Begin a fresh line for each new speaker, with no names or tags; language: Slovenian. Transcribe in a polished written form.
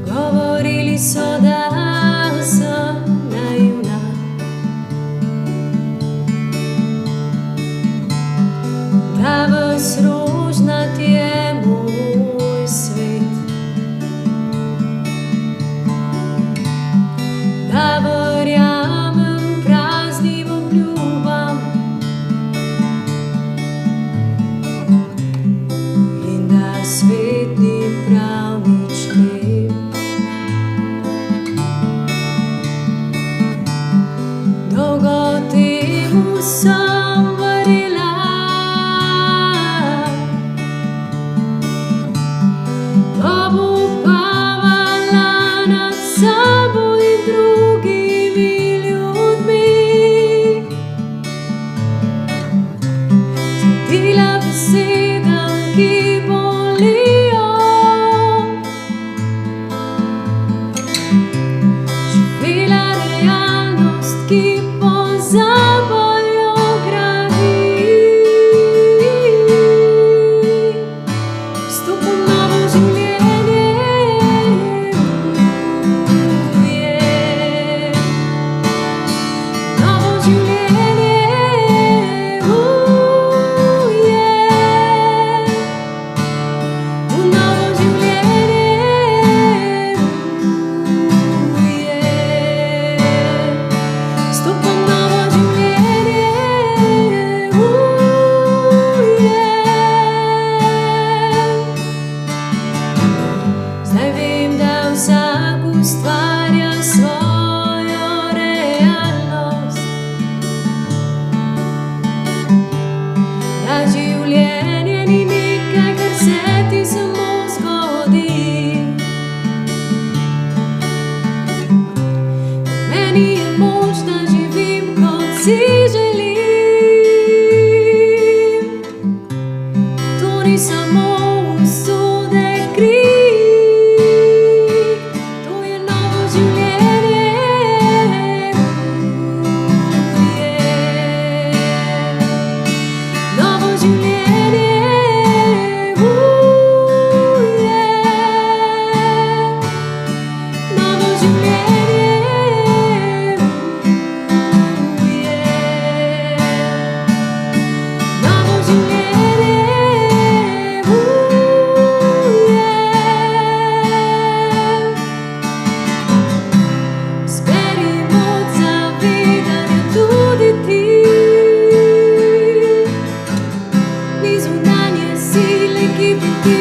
Govorili so, da sem naivna, da ves rožnat je moj svet, da verjamem praznim obljubam in da svet ni prav nič lep. Dolgo temu sem verjela, obupavala nad sabo in drugimi ljudmi, sledila besedam, ki bolijo, živela realnost, ki pozabljo gradi. Vstopam v novo življenje, novo življenje, v novo življenje, vstopam v novo življenje, Zdaj vem, da vsak ustvarja svojo realnost, da življenje ni nekaj, kar se ti samo zgodi. Meni je moč, da živim, kot si želim. To ni samo usode krik, to je novo življenje, novo življenje, novo življenje, novo življenje, Zberi moč zavedanja tudi ti, ni zunanje sile, ki bi ti